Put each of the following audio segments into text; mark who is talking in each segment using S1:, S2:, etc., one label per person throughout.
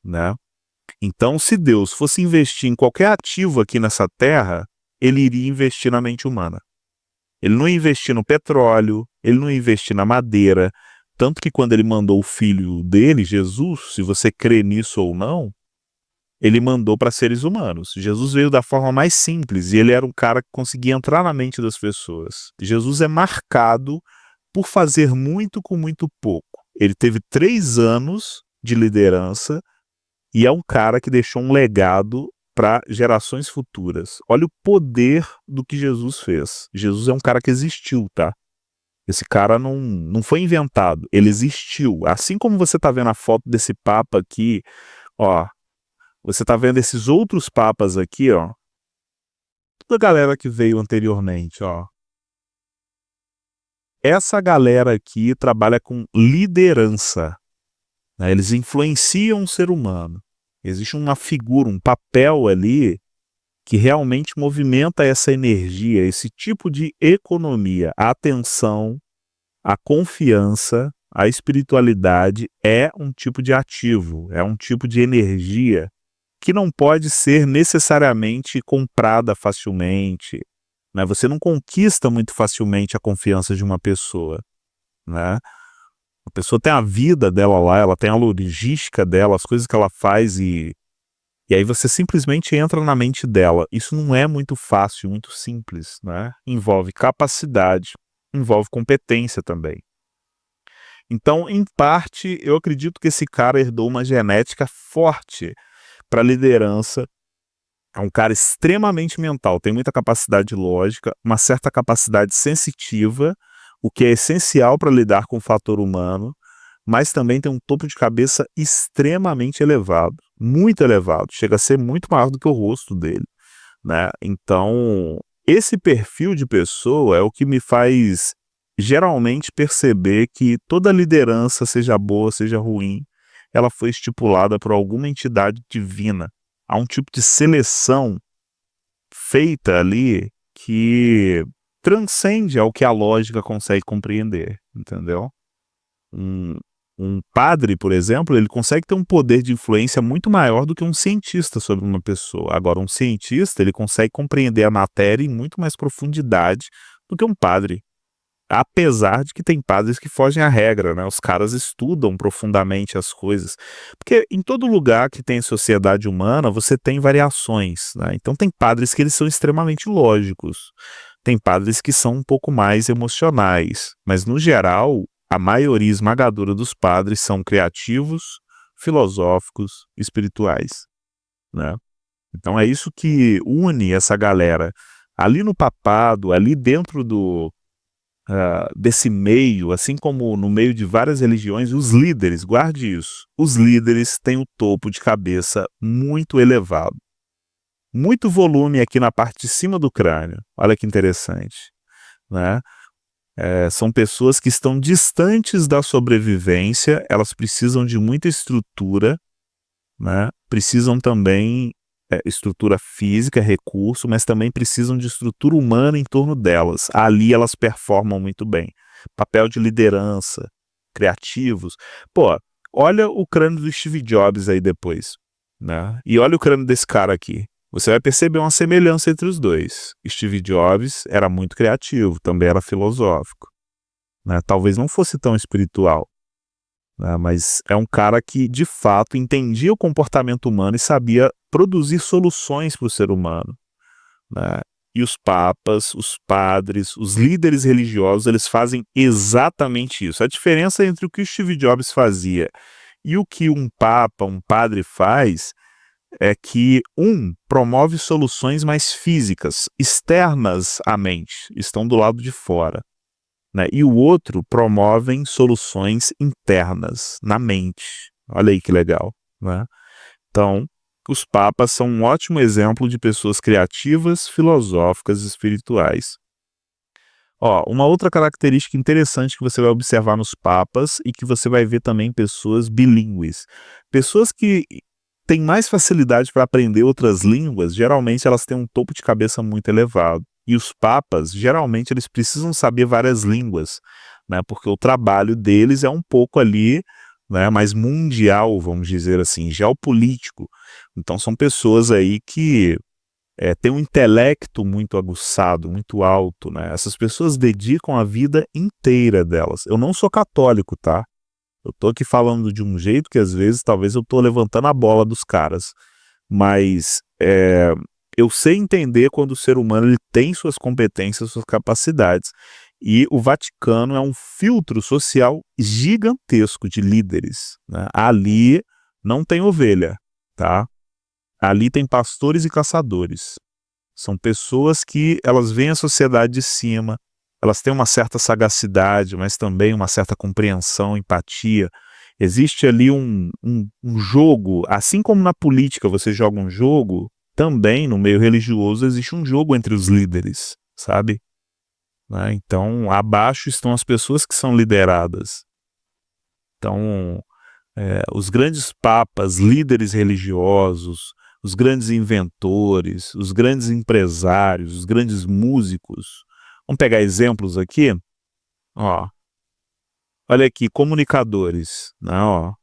S1: né? Então, se Deus fosse investir em qualquer ativo aqui nessa terra, ele iria investir na mente humana. Ele não ia investir no petróleo, ele não ia investir na madeira, tanto que quando ele mandou o filho dele, Jesus, se você crê nisso ou não, ele mandou para seres humanos. Jesus veio da forma mais simples e ele era um cara que conseguia entrar na mente das pessoas. Jesus é marcado por fazer muito com muito pouco. Ele teve 3 anos de liderança e é um cara que deixou um legado para gerações futuras. Olha o poder do que Jesus fez. Jesus é um cara que existiu, tá? Esse cara não foi inventado, ele existiu. Assim como você tá vendo a foto desse papa aqui, ó, você tá vendo esses outros papas aqui, ó, toda a galera que veio anteriormente, ó. Essa galera aqui trabalha com liderança, né? Eles influenciam o ser humano. Existe uma figura, um papel ali que realmente movimenta essa energia, esse tipo de economia. A atenção, a confiança, a espiritualidade é um tipo de ativo, é um tipo de energia que não pode ser necessariamente comprada facilmente, né? Você não conquista muito facilmente a confiança de uma pessoa, né? A pessoa tem a vida dela lá, ela tem a logística dela, as coisas que ela faz e aí você simplesmente entra na mente dela. Isso não é muito fácil, muito simples, né? Envolve capacidade, envolve competência também. Então, em parte, eu acredito que esse cara herdou uma genética forte para liderança. É um cara extremamente mental, tem muita capacidade lógica, uma certa capacidade sensitiva, o que é essencial para lidar com o fator humano, mas também tem um topo de cabeça extremamente elevado, muito elevado, chega a ser muito maior do que o rosto dele, né? Então, esse perfil de pessoa é o que me faz geralmente perceber que toda liderança, seja boa, seja ruim, ela foi estipulada por alguma entidade divina. Há um tipo de seleção feita ali que transcende ao que a lógica consegue compreender, entendeu? Um, um padre, por exemplo, ele consegue ter um poder de influência muito maior do que um cientista sobre uma pessoa. Agora, um cientista, ele consegue compreender a matéria em muito mais profundidade do que um padre. Apesar de que tem padres que fogem à regra, né? Os caras estudam profundamente as coisas. Porque em todo lugar que tem sociedade humana, você tem variações, né? Então tem padres que eles são extremamente lógicos. Tem padres que são um pouco mais emocionais. Mas, no geral, a maioria esmagadora dos padres são criativos, filosóficos, espirituais, né? Então é isso que une essa galera. Ali no papado, ali dentro desse meio, assim como no meio de várias religiões, os líderes, guarde isso, os líderes têm o topo de cabeça muito elevado. Muito volume aqui na parte de cima do crânio. Olha que interessante, né? São pessoas que estão distantes da sobrevivência, elas precisam de muita estrutura, né? Precisam também estrutura física, recurso, mas também precisam de estrutura humana em torno delas. Ali elas performam muito bem. Papel de liderança, criativos. Pô, olha o crânio do Steve Jobs aí depois, né? E olha o crânio desse cara aqui. Você vai perceber uma semelhança entre os dois. Steve Jobs era muito criativo, também era filosófico, né? Talvez não fosse tão espiritual, né? Mas é um cara que, de fato, entendia o comportamento humano e sabia produzir soluções para o ser humano, né? E os papas, os padres, os líderes religiosos, eles fazem exatamente isso. A diferença entre o que o Steve Jobs fazia e o que um papa, um padre faz é que um promove soluções mais físicas, externas à mente, estão do lado de fora, né? E o outro promovem soluções internas, na mente. Olha aí que legal, né? Então, os papas são um ótimo exemplo de pessoas criativas, filosóficas e espirituais. Ó, uma outra característica interessante que você vai observar nos papas e que você vai ver também em pessoas bilíngues. Pessoas que têm mais facilidade para aprender outras línguas, geralmente elas têm um topo de cabeça muito elevado. E os papas, geralmente, eles precisam saber várias línguas, né? Porque o trabalho deles é um pouco ali né, mais mundial, vamos dizer assim, geopolítico. Então são pessoas aí que têm um intelecto muito aguçado, muito alto, né? Essas pessoas dedicam a vida inteira delas. Eu não sou católico, tá? Eu tô aqui falando de um jeito que às vezes talvez eu tô levantando a bola dos caras, mas eu sei entender quando o ser humano ele tem suas competências, suas capacidades. E o Vaticano é um filtro social gigantesco de líderes, né? Ali não tem ovelha, tá? Ali tem pastores e caçadores. São pessoas que elas veem a sociedade de cima, elas têm uma certa sagacidade, mas também uma certa compreensão, empatia. Existe ali um jogo, assim como na política você joga um jogo, também no meio religioso existe um jogo entre os líderes, sabe? Né? Então, abaixo estão as pessoas que são lideradas. Então, os grandes papas, líderes religiosos, os grandes inventores, os grandes empresários, os grandes músicos. Vamos pegar exemplos aqui? Ó, olha aqui, comunicadores, né? Ó,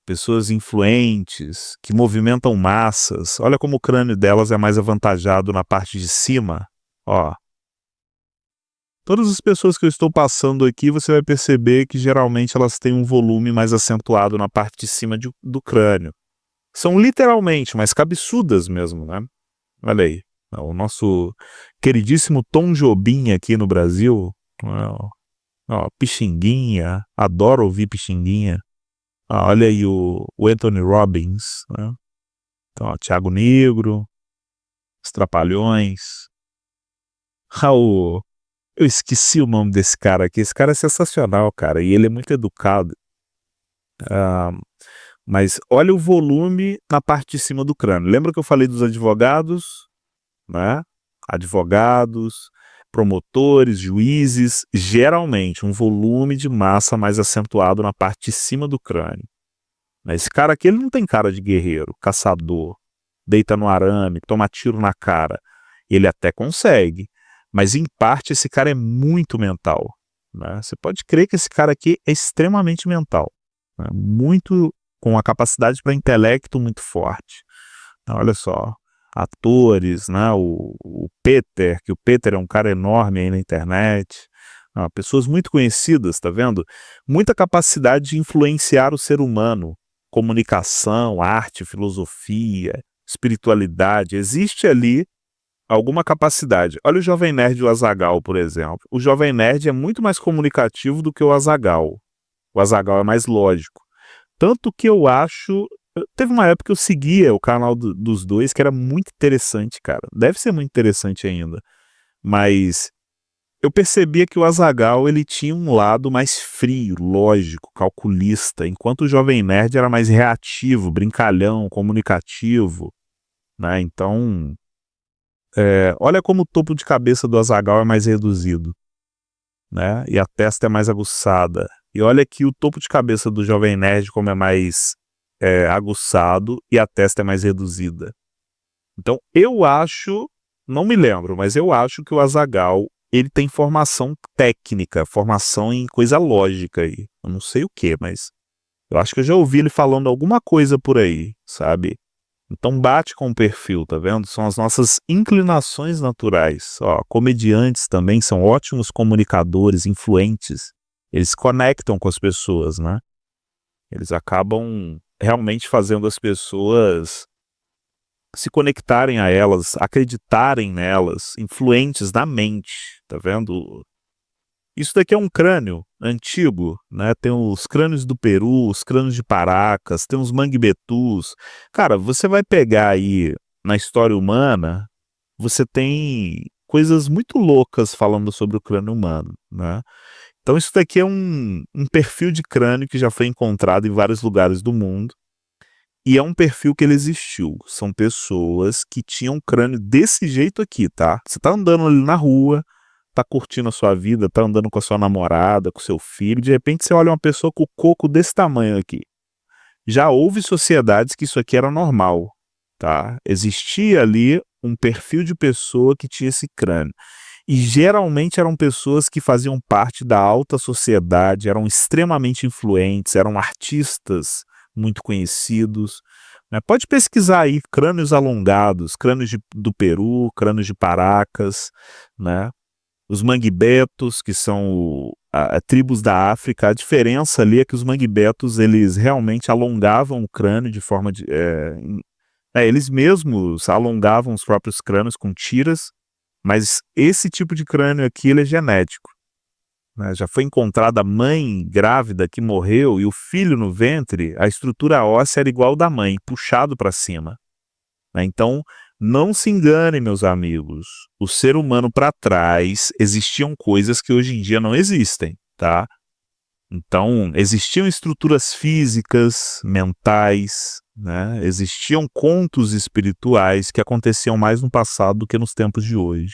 S1: pessoas influentes, que movimentam massas. Olha como o crânio delas é mais avantajado na parte de cima. Ó, todas as pessoas que eu estou passando aqui, você vai perceber que geralmente elas têm um volume mais acentuado na parte de cima do crânio. São literalmente, mas cabeçudas mesmo, né? Olha aí, o nosso queridíssimo Tom Jobim aqui no Brasil, ó, Pixinguinha, adoro ouvir Pixinguinha. Olha aí o Anthony Robbins, né? Então, ó, Thiago Negro, os Trapalhões. Eu esqueci o nome desse cara aqui. Esse cara é sensacional, cara, e ele é muito educado. Mas olha o volume na parte de cima do crânio. Lembra que eu falei dos advogados, né? Advogados, promotores, juízes, geralmente um volume de massa mais acentuado na parte de cima do crânio. Esse cara aqui ele não tem cara de guerreiro, caçador, deita no arame, toma tiro na cara. Ele até consegue, mas em parte esse cara é muito mental, né? Você pode crer que esse cara aqui é extremamente mental, né? Muito com a capacidade para intelecto muito forte. Então, olha só, atores, né? O Peter, que o Peter é um cara enorme aí na internet. Pessoas muito conhecidas, tá vendo? Muita capacidade de influenciar o ser humano. Comunicação, arte, filosofia, espiritualidade. Existe ali alguma capacidade. Olha o Jovem Nerd e o Azaghal, por exemplo. O Jovem Nerd é muito mais comunicativo do que o Azaghal. O Azaghal é mais lógico. Tanto que eu acho... Teve uma época que eu seguia o canal dos dois, que era muito interessante, cara. Deve ser muito interessante ainda. Mas eu percebia que o Azaghal ele tinha um lado mais frio, lógico, calculista, enquanto o Jovem Nerd era mais reativo, brincalhão, comunicativo, né? Então, olha como o topo de cabeça do Azaghal é mais reduzido, né? E a testa é mais aguçada. E olha aqui o topo de cabeça do Jovem Nerd como é mais aguçado e a testa é mais reduzida. Então, eu acho, não me lembro, mas eu acho que o Azaghal ele tem formação técnica, formação em coisa lógica aí. Eu não sei o que, mas eu acho que eu já ouvi ele falando alguma coisa por aí, sabe? Então bate com o perfil, tá vendo? São as nossas inclinações naturais. Ó, comediantes também são ótimos comunicadores, influentes. Eles conectam com as pessoas, né? Eles acabam realmente fazendo as pessoas se conectarem a elas, acreditarem nelas, influentes na mente, tá vendo? Isso daqui é um crânio antigo, né? Tem os crânios do Peru, os crânios de Paracas, tem os Manguebetus. Cara, você vai pegar aí na história humana, você tem coisas muito loucas falando sobre o crânio humano, né? Então isso daqui é um perfil de crânio que já foi encontrado em vários lugares do mundo. E é um perfil que ele existiu. São pessoas que tinham um crânio desse jeito aqui, tá? Você tá andando ali na rua, tá curtindo a sua vida, tá andando com a sua namorada, com seu filho, de repente você olha uma pessoa com o coco desse tamanho aqui. Já houve sociedades que isso aqui era normal, tá? Existia ali um perfil de pessoa que tinha esse crânio. E geralmente eram pessoas que faziam parte da alta sociedade, eram extremamente influentes, eram artistas muito conhecidos, né. Pode pesquisar aí, crânios alongados, crânios do Peru, crânios de Paracas, né. Os Manguebetos, que são tribos da África, a diferença ali é que os Manguebetos, eles realmente alongavam o crânio de forma eles mesmos alongavam os próprios crânios com tiras, mas esse tipo de crânio aqui, ele é genético, né. Já foi encontrada a mãe grávida que morreu e o filho no ventre, a estrutura óssea era igual da mãe, puxado para cima, né. Então, não se enganem, meus amigos, o ser humano para trás existiam coisas que hoje em dia não existem, tá. Então, existiam estruturas físicas, mentais, né, existiam contos espirituais que aconteciam mais no passado do que nos tempos de hoje.